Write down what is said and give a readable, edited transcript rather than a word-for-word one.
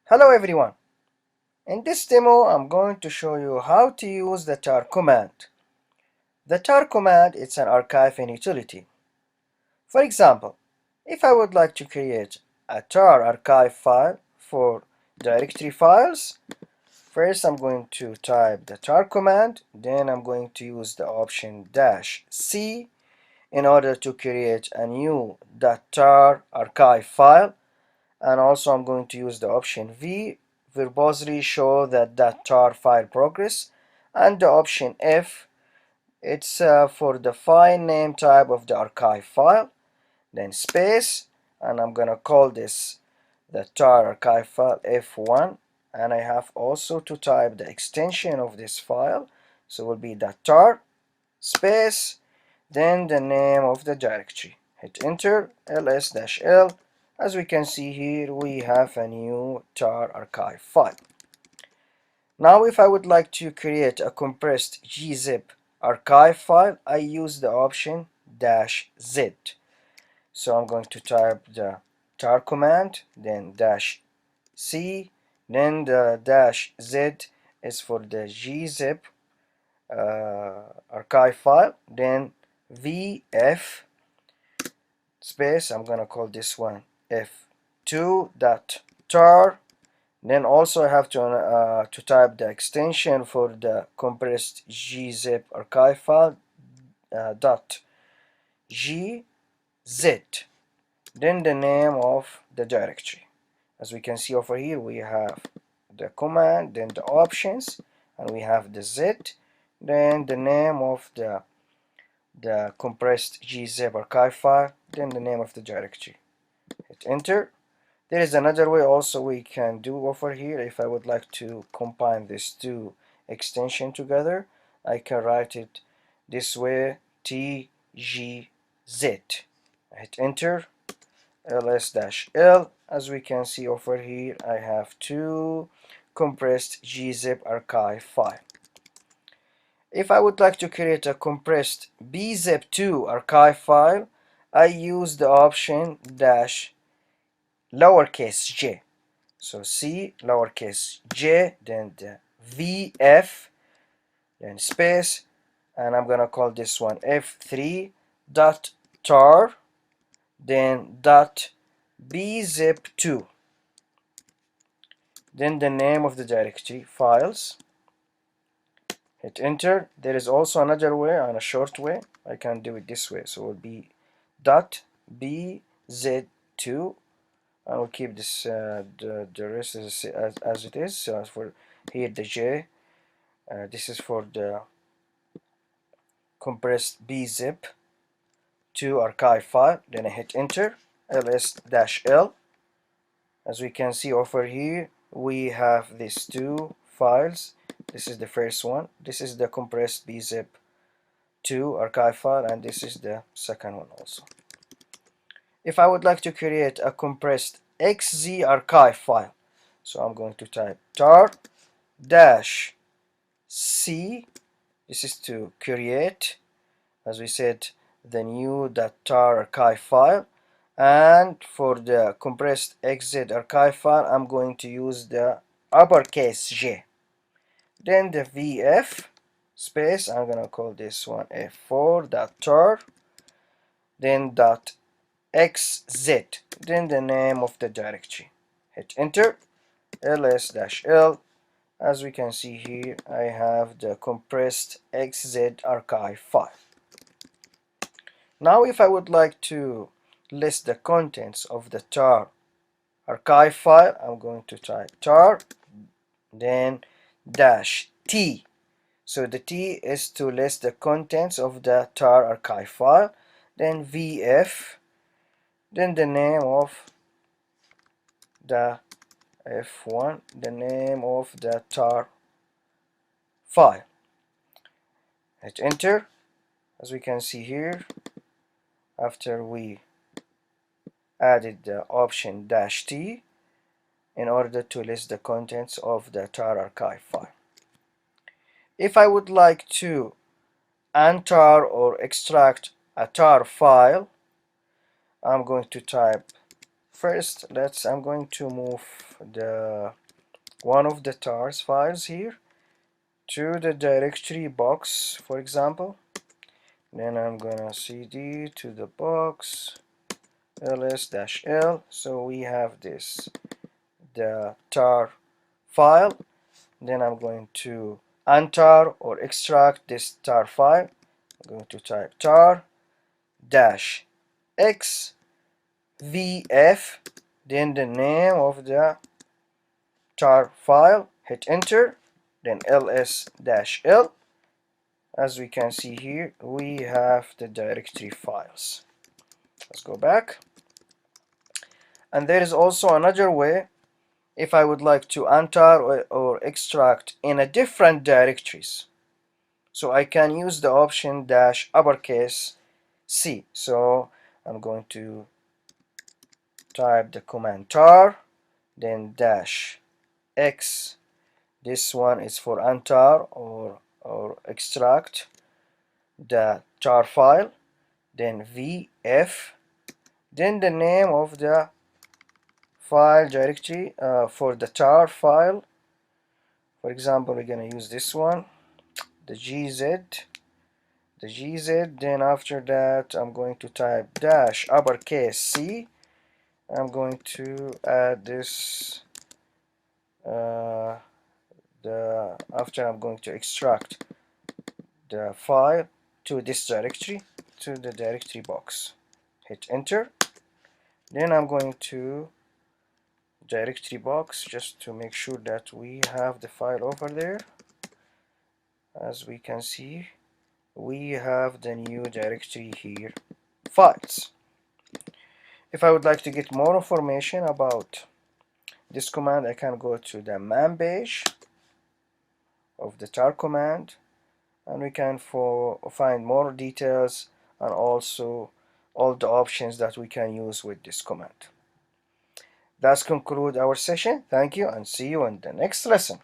Hello everyone. In this demo I'm going to show you how to use the tar command. The tar command is an archiving utility. For example, if I would like to create a tar archive file for directory files, first I'm going to type the tar command, then I'm going to use the option -c in order to create a new .tar archive file, and also I'm going to use the option V verbosely show that tar file progress, and the option F, it's for the file name type of the archive file, then space, and I'm gonna call this the tar archive file F1, and I have also to type the extension of this file, so it will be .tar space, then the name of the directory. Hit enter, ls-l. As we can see here, we have a new tar archive file. Now if I would like to create a compressed gzip archive file, I use the option -z. So I'm going to type the tar command, then -c, then the -z is for the gzip archive file, then vf space, I'm gonna call this one f2.tar. Then also I have to type the extension for the compressed gzip archive file .gz, then the name of the directory. As we can see over here, we have the command, then the options, and we have the z, then the name of the compressed gzip archive file, then the name of the directory. Hit enter. There is another way also we can do over here. If I would like to combine these two extensions together, I can write it this way: tgz. Hit enter, ls-l. As we can see over here, I have two compressed gzip archive file. If I would like to create a compressed bzip2 archive file, I use the option -j. So C lowercase j, then the VF, then space, and I'm gonna call this one F3.tar, then .bzip2, then the name of the directory files. Hit enter. There is also another way, and a short way. I can do it this way, so it will be .bz2. I will keep this the rest as it is. So for here the J, this is for the compressed bzip to archive file. Then I hit enter, ls-l. As we can see over here, we have these two files. This is the first one. This is the compressed bzip to archive file, and this is the second one also. If I would like to create a compressed xz archive file, so I'm going to type tar -c. This is to create, as we said, the new .tar archive file, and for the compressed xz archive file I'm going to use the uppercase J, then the VF space, I'm gonna call this one f4.tar, then .xz, then the name of the directory. Hit enter, ls-l. As we can see here, I have the compressed xz archive file. Now if I would like to list the contents of the tar archive file, I'm going to type tar, then -t. So the T is to list the contents of the tar archive file, then VF, then the name of the F1, the name of the tar file. Hit enter. As we can see here, after we added the option -t in order to list the contents of the tar archive file. If I would like to untar or extract a tar file, I'm going to type First, I'm going to move one of the tars files here to the directory box, for example. Then I'm gonna cd to the box ls-l. So we have the tar file. Then I'm going to untar or extract this tar file. I'm going to type tar dash x vf, then the name of the tar file, hit enter, then ls-l. As we can see here, we have the directory files. Let's go back. And there is also another way if I would like to untar or extract in a different directories. So I can use the option dash uppercase C. So I'm going to type the command tar, then dash x. This one is for untar or extract the tar file, then vf, then the name of the file directory for the tar file. For example, we're going to use this one, the gz, then after that I'm going to type dash uppercase C. I'm going to add this after I'm going to extract the file to this directory, to the directory box. Hit enter. Then I'm going to directory box just to make sure that we have the file over there. As we can see, we have the new directory here, files. If I would like to get more information about this command, I can go to the man page of the tar command, and we can find more details and also all the options that we can use with this command. That's conclude our session. Thank you and see you in the next lesson.